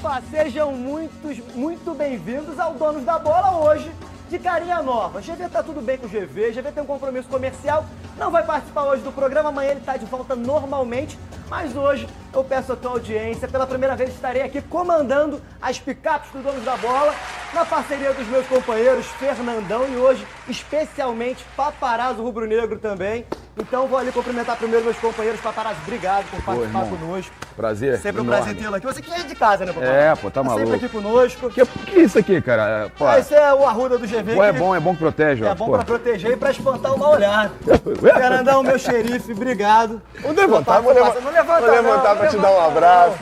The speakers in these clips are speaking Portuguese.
Opa, sejam muito bem-vindos ao Donos da Bola hoje, de carinha nova. GV tá tudo bem com o GV, GV tem um compromisso comercial, não vai participar hoje do programa, amanhã ele tá de volta normalmente, mas hoje eu peço a tua audiência, pela primeira vez estarei aqui comandando as picapes do Donos da Bola, na parceria dos meus companheiros Fernandão e hoje, especialmente, Paparazzo Rubro-Negro também. Então vou ali cumprimentar primeiro meus companheiros. Paparazzo, obrigado por participar conosco. Prazer. Sempre um prazer tê-lo aqui. Você que é de casa, né, Paparazzo? É, pô, tá maluco. Sempre aqui conosco. Que é isso aqui, cara? Pô, Esse é o Arruda do GV. Pô, é bom que protege, ó. É bom pra proteger e pra espantar o mal olhado. Fernandão, meu xerife, obrigado. Vou levantar, vou levantar pra te dar um abraço.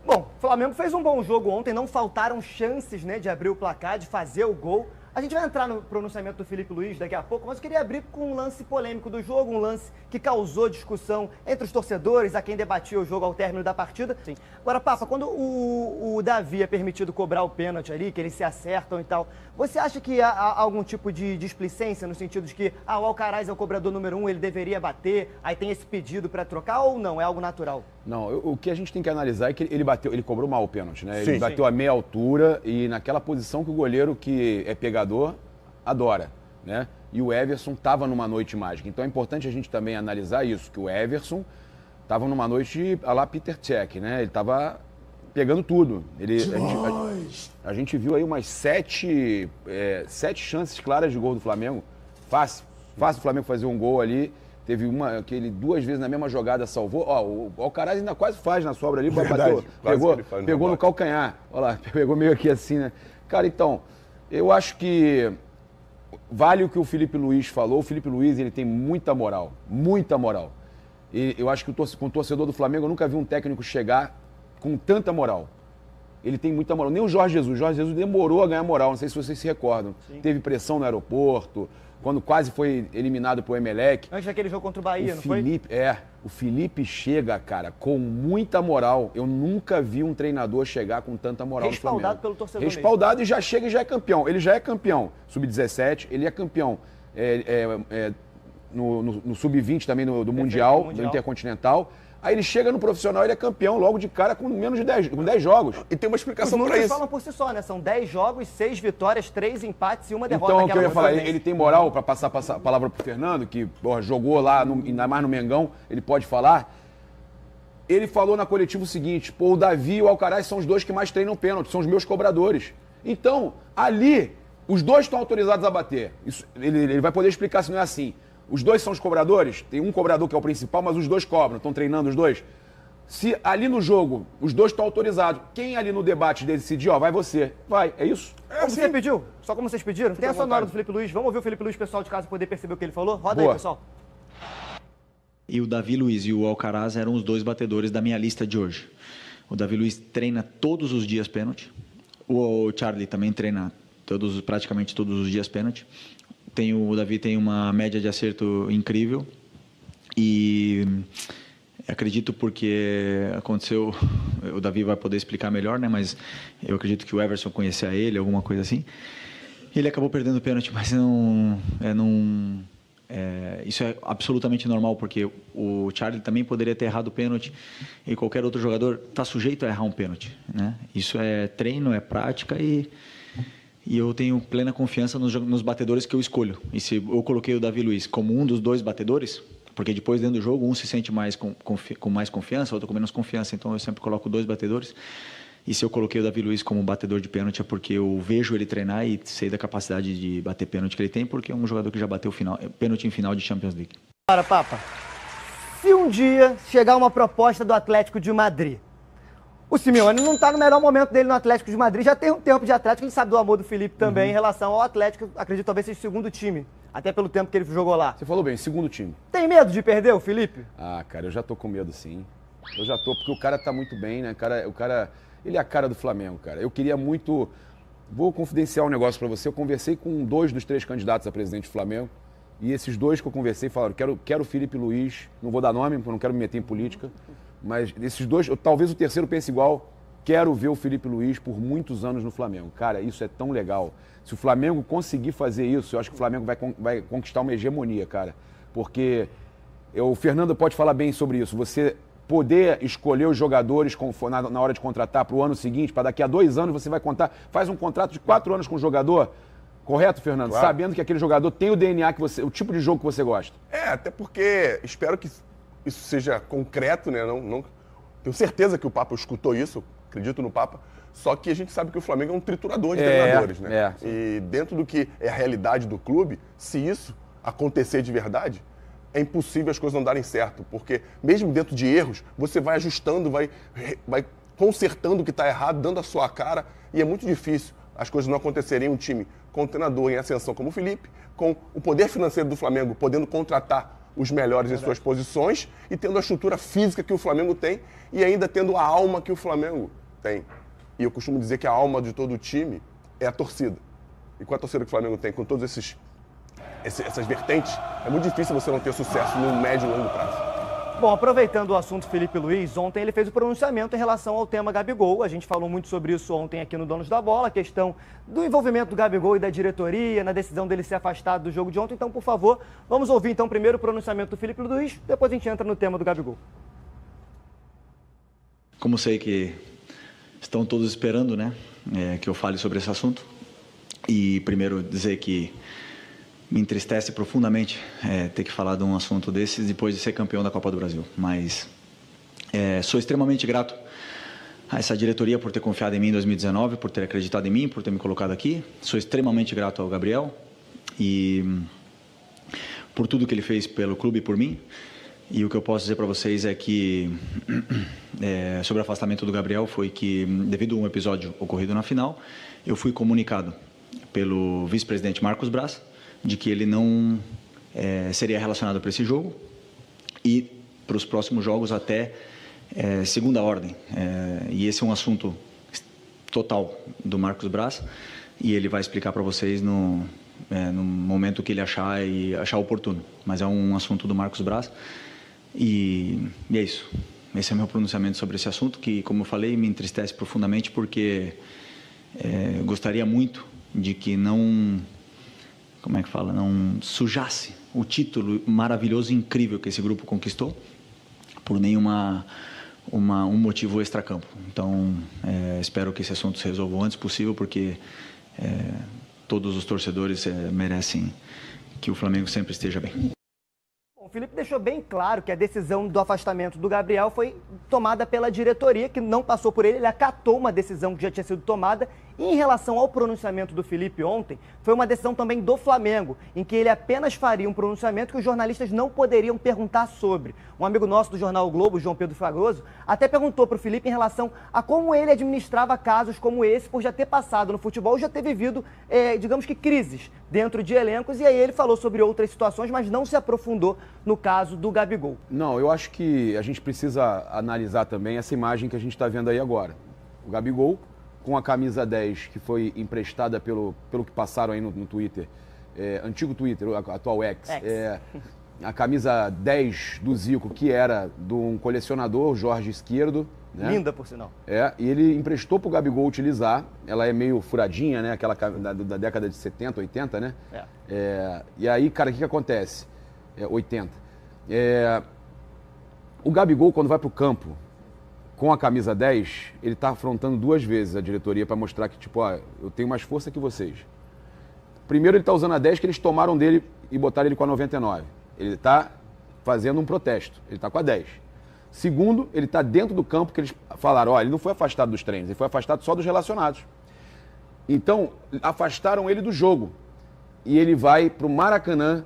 Bom, o Flamengo fez um bom jogo ontem, não faltaram chances, né, de abrir o placar, de fazer o gol. A gente vai entrar no pronunciamento do Filipe Luís daqui a pouco, mas eu queria abrir com um lance polêmico do jogo, um lance que causou discussão entre os torcedores, a quem debatia o jogo ao término da partida. Sim. Agora, Papa, quando o Davi é permitido cobrar o pênalti ali, que eles se acertam e tal, você acha que há algum tipo de displicência no sentido de que o Alcaraz é o cobrador número 1, ele deveria bater, aí tem esse pedido para trocar ou não? É algo natural? Não, o que a gente tem que analisar é que ele cobrou mal o pênalti, né? Sim, ele bateu a meia altura e naquela posição que o goleiro que é pegador adora, né? E o Everson estava numa noite mágica. Então é importante a gente também analisar isso, que o Everson estava numa noite a lá Peter Cech, né? Ele estava pegando tudo. A gente viu aí umas sete chances claras de gol do Flamengo. Fácil o Flamengo fazer um gol ali. Teve uma que ele 2 vezes na mesma jogada salvou. Ó, o Alcaraz ainda quase faz na sobra ali. Verdade, pegou no calcanhar. Olha lá, pegou meio aqui assim, né? Cara, então, eu acho que vale o que o Filipe Luís falou. O Filipe Luís, ele tem muita moral. Muita moral. E eu acho que com o torcedor do Flamengo, eu nunca vi um técnico chegar com tanta moral. Ele tem muita moral. Nem o Jorge Jesus. O Jorge Jesus demorou a ganhar moral. Não sei se vocês se recordam. Sim. Teve pressão no aeroporto, quando quase foi eliminado pro Emelec. Antes daquele jogo contra o Bahia, não foi? O Felipe chega, cara, com muita moral. Eu nunca vi um treinador chegar com tanta moral no Flamengo. Respaldado pelo torcedor Respaldado mesmo. E já chega e já é campeão. Ele já é campeão. Sub-17, ele é campeão no Sub-20 também do Mundial, do Intercontinental. Aí ele chega no profissional, ele é campeão logo de cara com menos de 10 jogos. E tem uma explicação para isso. Os números falam por si só, né? São 10 jogos, 6 vitórias, 3 empates e 1 derrota. Então, o que eu ia falar, ele tem moral para passar a palavra pro Fernando, que jogou lá, ainda mais no Mengão, ele pode falar. Ele falou na coletiva o seguinte, o Davi e o Alcaraz são os dois que mais treinam pênalti, são os meus cobradores. Então, ali, os dois estão autorizados a bater. Isso, ele vai poder explicar se não é assim. Os dois são os cobradores, tem um cobrador que é o principal, mas os dois cobram, estão treinando os dois. Se ali no jogo os dois estão autorizados, quem ali no debate decidir, vai você, vai, é isso? Como você pediu? Só como vocês pediram? Tem a sonora do Filipe Luís, vamos ouvir o Filipe Luís, pessoal de casa, poder perceber o que ele falou? Roda aí, pessoal. E o Davi Luiz e o Alcaraz eram os dois batedores da minha lista de hoje. O Davi Luiz treina todos os dias pênalti, o Charlie também treina praticamente todos os dias pênalti. O Davi tem uma média de acerto incrível e acredito porque aconteceu, o Davi vai poder explicar melhor, né? Mas eu acredito que o Everson conhecia ele, alguma coisa assim. Ele acabou perdendo o pênalti, mas isso é absolutamente normal, porque o Charlie também poderia ter errado o pênalti e qualquer outro jogador está sujeito a errar um pênalti, né? Isso é treino, é prática e eu tenho plena confiança nos batedores que eu escolho. E se eu coloquei o Davi Luiz como um dos dois batedores, porque depois dentro do jogo um se sente mais com mais confiança, outro com menos confiança, então eu sempre coloco 2 batedores. E se eu coloquei o Davi Luiz como batedor de pênalti é porque eu vejo ele treinar e sei da capacidade de bater pênalti que ele tem, porque é um jogador que já bateu pênalti em final de Champions League. Para, Papa, se um dia chegar uma proposta do Atlético de Madrid, o Simeone não está no melhor momento dele no Atlético de Madrid, já tem um tempo de Atlético, a gente sabe do amor do Felipe também em relação ao Atlético, acredito talvez seja o segundo time, até pelo tempo que ele jogou lá. Você falou bem, segundo time. Tem medo de perder o Felipe? Cara, eu já tô com medo sim. Eu já tô, porque o cara tá muito bem, né? O cara, ele é a cara do Flamengo, cara. Eu queria muito... Vou confidenciar um negócio pra você, eu conversei com 2 dos 3 candidatos a presidente do Flamengo, e esses 2 que eu conversei falaram, quero o Filipe Luís, não vou dar nome, porque eu não quero me meter em política, mas esses 2, talvez o terceiro pense igual, quero ver o Filipe Luís por muitos anos no Flamengo. Cara, isso é tão legal. Se o Flamengo conseguir fazer isso, eu acho que o Flamengo vai conquistar uma hegemonia, cara. Porque o Fernando pode falar bem sobre isso. Você poder escolher os jogadores na hora de contratar para o ano seguinte, para daqui a 2 anos você vai contar, faz um contrato de 4 anos com o jogador, correto, Fernando? Claro. Sabendo que aquele jogador tem o DNA o tipo de jogo que você gosta. Até porque espero que isso seja concreto, né? Não, tenho certeza que o Papa escutou isso, acredito no Papa, só que a gente sabe que o Flamengo é um triturador de treinadores, né? E dentro do que é a realidade do clube, se isso acontecer de verdade, é impossível as coisas não darem certo, porque mesmo dentro de erros, você vai ajustando, vai consertando o que está errado, dando a sua cara, e é muito difícil as coisas não acontecerem em um time com um treinador em ascensão como o Felipe, com o poder financeiro do Flamengo, podendo contratar os melhores em suas posições e tendo a estrutura física que o Flamengo tem e ainda tendo a alma que o Flamengo tem. E eu costumo dizer que a alma de todo o time é a torcida. E com a torcida que o Flamengo tem, com todas essas vertentes, é muito difícil você não ter sucesso no médio e longo prazo. Bom, aproveitando o assunto Felipe Luiz, ontem ele fez o pronunciamento em relação ao tema Gabigol. A gente falou muito sobre isso ontem aqui no Donos da Bola, a questão do envolvimento do Gabigol e da diretoria, na decisão dele ser afastado do jogo de ontem. Então, por favor, vamos ouvir então primeiro o pronunciamento do Felipe Luiz, depois a gente entra no tema do Gabigol. Como sei que estão todos esperando, né, que eu fale sobre esse assunto, e primeiro dizer que me entristece profundamente ter que falar de um assunto desses depois de ser campeão da Copa do Brasil. Mas sou extremamente grato a essa diretoria por ter confiado em mim em 2019, por ter acreditado em mim, por ter me colocado aqui. Sou extremamente grato ao Gabriel e por tudo que ele fez pelo clube e por mim. E o que eu posso dizer para vocês é que sobre o afastamento do Gabriel foi que, devido a um episódio ocorrido na final, eu fui comunicado pelo vice-presidente Marcos Braz de que ele não seria relacionado para esse jogo e para os próximos jogos até segunda ordem. E esse é um assunto total do Marcos Braz e ele vai explicar para vocês no momento que ele achar oportuno. Mas é um assunto do Marcos Braz e é isso. Esse é o meu pronunciamento sobre esse assunto que, como eu falei, me entristece profundamente porque gostaria muito de que não sujasse o título maravilhoso e incrível que esse grupo conquistou por nenhum motivo extracampo. Então, espero que esse assunto se resolva o antes possível, porque todos os torcedores merecem que o Flamengo sempre esteja bem. O Felipe deixou bem claro que a decisão do afastamento do Gabriel foi tomada pela diretoria, que não passou por ele, ele acatou uma decisão que já tinha sido tomada. E em relação ao pronunciamento do Felipe ontem, foi uma decisão também do Flamengo, em que ele apenas faria um pronunciamento que os jornalistas não poderiam perguntar sobre. Um amigo nosso do jornal o Globo, João Pedro Fragoso, até perguntou para o Felipe em relação a como ele administrava casos como esse, por já ter passado no futebol, já ter vivido, digamos que, crises dentro de elencos. E aí ele falou sobre outras situações, mas não se aprofundou no caso do Gabigol. Não, eu acho que a gente precisa analisar também essa imagem que a gente está vendo aí agora. O Gabigol, com a camisa 10, que foi emprestada pelo que passaram aí no Twitter, antigo Twitter, o atual X. A camisa 10 do Zico, que era de um colecionador, Jorge Izquierdo. Né? Linda, por sinal. E ele emprestou pro Gabigol utilizar. Ela é meio furadinha, né? Aquela da década de 70, 80, né? E aí, cara, o que acontece? 80. O Gabigol, quando vai pro campo com a camisa 10, ele tá afrontando 2 vezes a diretoria para mostrar que, tipo, eu tenho mais força que vocês. Primeiro, ele tá usando a 10 que eles tomaram dele e botaram ele com a 99. Ele tá fazendo um protesto. Ele tá com a 10. Segundo, ele tá dentro do campo que eles falaram, ele não foi afastado dos treinos, ele foi afastado só dos relacionados. Então, afastaram ele do jogo. E ele vai pro Maracanã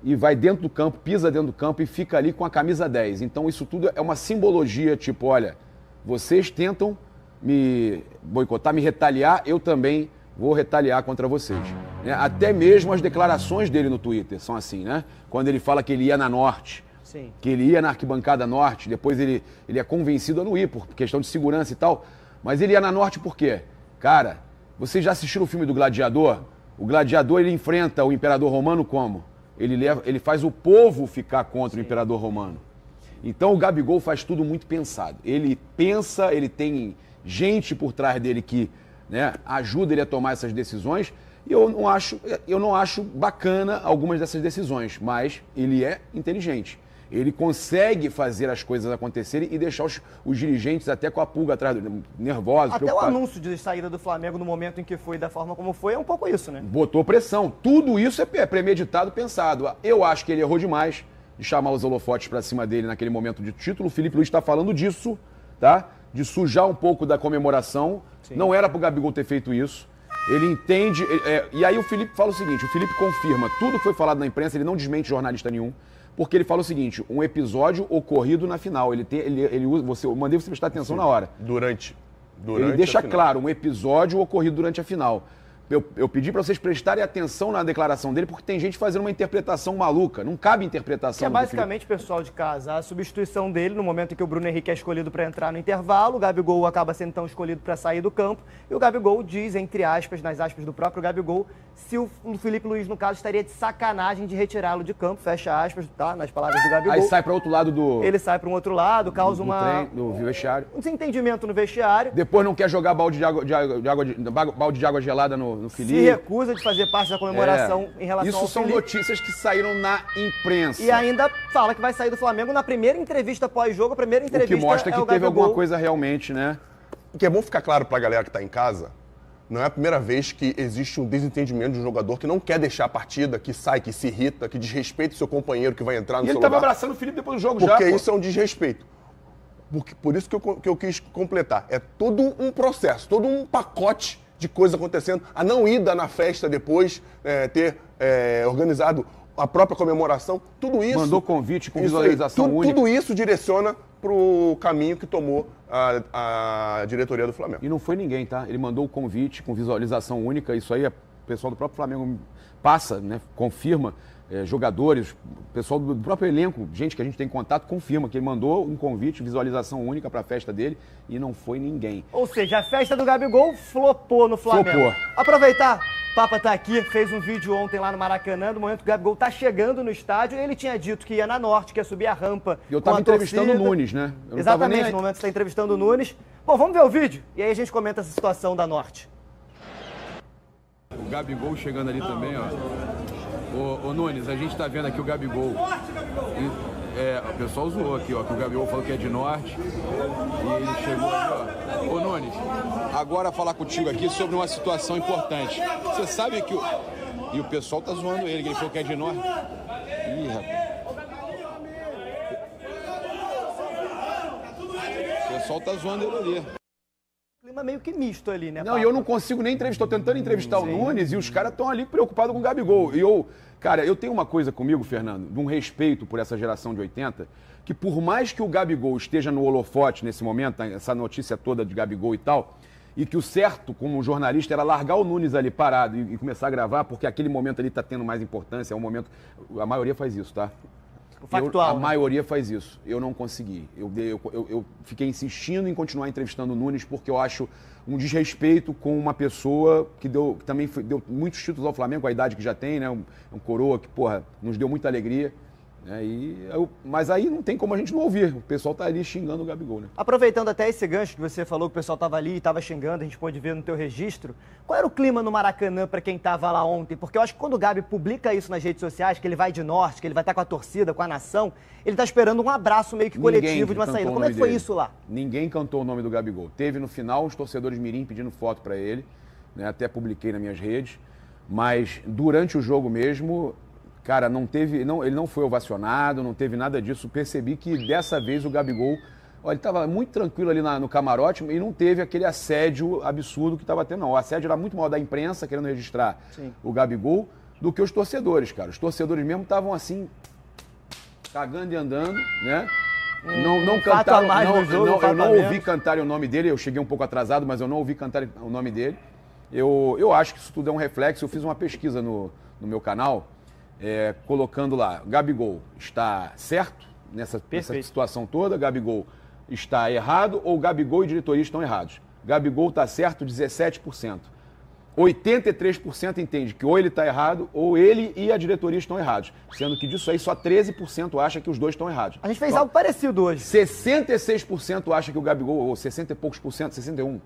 e vai dentro do campo, pisa dentro do campo e fica ali com a camisa 10. Então isso tudo é uma simbologia, tipo, olha, vocês tentam me boicotar, me retaliar, eu também vou retaliar contra vocês. Né? Até mesmo as declarações dele no Twitter são assim, né? Quando ele fala que ele ia na Norte, Sim. que ele ia na arquibancada Norte, depois ele é convencido a não ir por questão de segurança e tal, mas ele ia na Norte por quê? Cara, vocês já assistiram o filme do Gladiador? O Gladiador, ele enfrenta o Imperador Romano como? Ele faz o povo ficar contra o Imperador Romano. Então o Gabigol faz tudo muito pensado. Ele pensa, ele tem gente por trás dele que, né, ajuda ele a tomar essas decisões. E eu não acho bacana algumas dessas decisões, mas ele é inteligente. Ele consegue fazer as coisas acontecerem e deixar os dirigentes até com a pulga atrás, nervosos, até preocupados. O anúncio de saída do Flamengo no momento em que foi, da forma como foi, é um pouco isso, né? Botou pressão. Tudo isso é premeditado, pensado. Eu acho que ele errou demais de chamar os holofotes para cima dele naquele momento de título. O Filipe Luiz está falando disso, tá? De sujar um pouco da comemoração. Sim. Não era pro Gabigol ter feito isso. Ele entende... E aí o Filipe fala o seguinte, o Filipe confirma tudo que foi falado na imprensa, ele não desmente jornalista nenhum. Porque ele fala o seguinte, um episódio ocorrido na final. Ele usa, eu mandei você prestar atenção na hora. Durante ele deixa claro, um episódio ocorrido durante a final. Eu pedi para vocês prestarem atenção na declaração dele, porque tem gente fazendo uma interpretação maluca. Não cabe interpretação. Que é basicamente, pessoal de casa, a substituição dele no momento em que o Bruno Henrique é escolhido para entrar no intervalo, o Gabigol acaba sendo então escolhido para sair do campo, e o Gabigol diz, entre aspas, nas aspas do próprio Gabigol, se o Filipe Luiz, no caso, estaria de sacanagem de retirá-lo de campo, fecha aspas, tá? Nas palavras do Gabigol. Aí sai para outro lado do... Ele sai para um outro lado, causa do vestiário. Um desentendimento no vestiário. Depois não quer jogar balde de água gelada no Felipe. Se recusa de fazer parte da comemoração em relação isso ao são Felipe. Notícias que saíram na imprensa. E ainda fala que vai sair do Flamengo na primeira entrevista pós-jogo, a primeira entrevista. O que mostra que teve alguma coisa realmente, né? O que é bom ficar claro pra galera que tá em casa, não é a primeira vez que existe um desentendimento de um jogador que não quer deixar a partida, que sai, que se irrita, que desrespeita o seu companheiro que vai entrar no seu lugar. Ele tava abraçando o Felipe depois do jogo porque isso é um desrespeito. Por isso que eu quis completar. É todo um processo, todo um pacote de coisas acontecendo. A não ida na festa depois, ter organizado a própria comemoração, tudo isso... Mandou convite com visualização única. Tudo isso direciona para o caminho que tomou a diretoria do Flamengo. E não foi ninguém, tá? Ele mandou o convite com visualização única, isso aí o pessoal do próprio Flamengo passa, né? Confirma, jogadores, pessoal do próprio elenco, gente que a gente tem contato, confirma que ele mandou um convite, visualização única para a festa dele e não foi ninguém. Ou seja, a festa do Gabigol flopou no Flamengo. Flopou. Aproveitar, Papa tá aqui, fez um vídeo ontem lá no Maracanã, no momento que o Gabigol tá chegando no estádio, ele tinha dito que ia na Norte, que ia subir a rampa. E eu tava entrevistando o Nunes, né? Exatamente, no momento que você tá entrevistando o Nunes. Bom, vamos ver o vídeo e aí a gente comenta essa situação da Norte. O Gabigol chegando ali também, ó. Ô Nunes, a gente tá vendo aqui o Gabigol. O pessoal zoou aqui, ó, que o Gabigol falou que é de Norte. E ele chegou aqui, ó. Ô Nunes, agora falar contigo aqui sobre uma situação importante. Você sabe que E o pessoal tá zoando ele, que ele falou que é de Norte. Ih, rapaz. O pessoal tá zoando ele ali. Clima meio que misto ali, né? Não, e eu não consigo nem entrevistar. Tô tentando entrevistar o Nunes e os caras estão ali preocupados com o Gabigol. E eu tenho uma coisa comigo, Fernando, de um respeito por essa geração de 80, que por mais que o Gabigol esteja no holofote nesse momento, essa notícia toda de Gabigol e tal, e que o certo, como jornalista, era largar o Nunes ali parado e começar a gravar, porque aquele momento ali tá tendo mais importância, é um momento... A maioria faz isso, tá? Factual, a maioria faz isso. Eu não consegui. Eu fiquei insistindo em continuar entrevistando o Nunes porque eu acho um desrespeito com uma pessoa que também deu muitos títulos ao Flamengo, com a idade que já tem, né? Um coroa que, porra, nos deu muita alegria. Mas aí não tem como a gente não ouvir. O pessoal tá ali xingando o Gabigol, né? Aproveitando até esse gancho que você falou que o pessoal tava ali e tava xingando, a gente pôde ver no teu registro. Qual era o clima no Maracanã para quem tava lá ontem? Porque eu acho que quando o Gabi publica isso nas redes sociais, que ele vai de Norte, que ele vai estar com a torcida, com a nação, ele tá esperando um abraço meio que coletivo de uma saída. Como é que foi isso lá? Ninguém cantou o nome do Gabigol. Teve no final uns torcedores mirim pedindo foto para ele, né? Até publiquei nas minhas redes. Mas durante o jogo mesmo... Cara, ele não foi ovacionado, não teve nada disso. Percebi que dessa vez o Gabigol, ele estava muito tranquilo ali no camarote e não teve aquele assédio absurdo que estava tendo, não. O assédio era muito maior da imprensa querendo registrar o Gabigol do que os torcedores, cara. Os torcedores mesmo estavam assim, cagando e andando, né? Não cantaram, eu não ouvi cantarem o nome dele, eu cheguei um pouco atrasado, mas eu não ouvi cantarem o nome dele. Eu acho que isso tudo é um reflexo. Eu fiz uma pesquisa no meu canal, colocando lá, Gabigol está certo nessa situação toda, Gabigol está errado ou Gabigol e diretoria estão errados? Gabigol está certo 17%. 83% entende que ou ele está errado ou ele e a diretoria estão errados. Sendo que disso aí só 13% acha que os dois estão errados. A gente fez algo parecido hoje. 66% acha que o Gabigol, ou 60 e poucos por cento, 61%,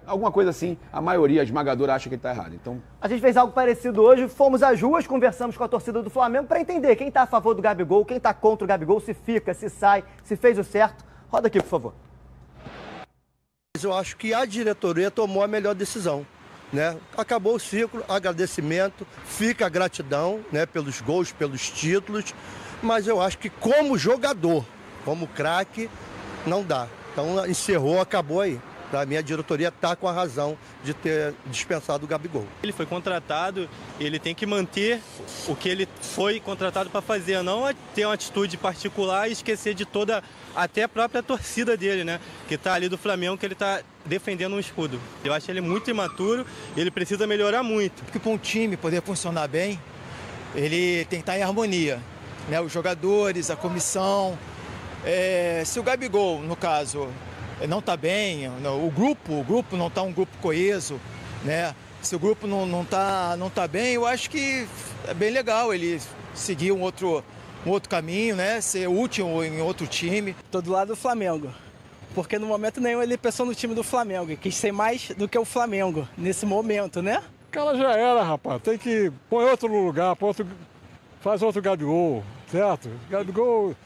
alguma coisa assim, a maioria esmagadora acha que ele está errado. Então, a gente fez algo parecido hoje, fomos às ruas, conversamos com a torcida do Flamengo para entender quem está a favor do Gabigol, quem está contra o Gabigol, se fica, se sai, se fez o certo. Roda aqui, por favor. Eu acho que a diretoria tomou a melhor decisão, né? Acabou o ciclo, agradecimento, fica a gratidão, né, pelos gols, pelos títulos, mas eu acho que como jogador, como craque, não dá. Então encerrou, acabou aí. Para mim, a diretoria está com a razão de ter dispensado o Gabigol. Ele foi contratado, ele tem que manter o que ele foi contratado para fazer, não ter uma atitude particular e esquecer de toda, até a própria torcida dele, né? Que está ali do Flamengo, que ele está defendendo um escudo. Eu acho ele muito imaturo, ele precisa melhorar muito. Porque para um time poder funcionar bem, ele tem que estar em harmonia, né? Os jogadores, a comissão. Se o Gabigol, no caso, não está bem, o grupo não está um grupo coeso, né? Se o grupo não tá bem, eu acho que é bem legal ele seguir um outro caminho, né? Ser útil em outro time. Tô do lado do Flamengo, porque no momento nenhum ele pensou no time do Flamengo, quis ser mais do que o Flamengo nesse momento, né? O cara já era, rapaz, tem que pôr outro no lugar, faz outro Gabigol, certo? Gabigol,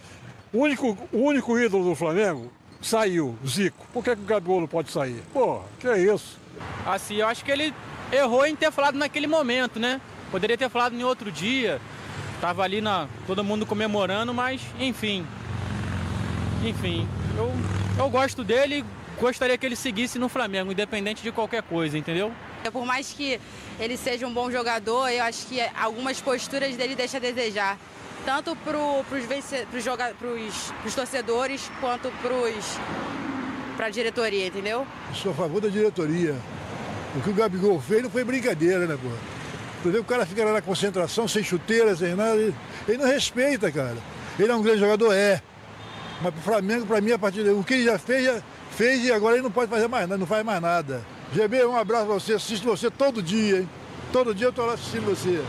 o único ídolo do Flamengo saiu, Zico. Por que o Gabigol não pode sair? Pô, que é isso? Assim, eu acho que ele errou em ter falado naquele momento, né? Poderia ter falado em outro dia. Tava ali todo mundo comemorando, mas enfim. Eu gosto dele e gostaria que ele seguisse no Flamengo, independente de qualquer coisa, entendeu? Por mais que ele seja um bom jogador, eu acho que algumas posturas dele deixam a desejar. Tanto para os torcedores quanto para a diretoria, entendeu? Eu sou a favor da diretoria. O que o Gabigol fez não foi brincadeira, né, pô? Entendeu? O cara fica lá na concentração, sem chuteira, sem nada. Ele não respeita, cara. Ele é um grande jogador, Mas pro Flamengo, pra mim, a partir o que ele já fez e agora ele não pode fazer mais nada, não faz mais nada. GB, um abraço pra você, assisto você todo dia, hein? Todo dia eu tô lá assistindo você.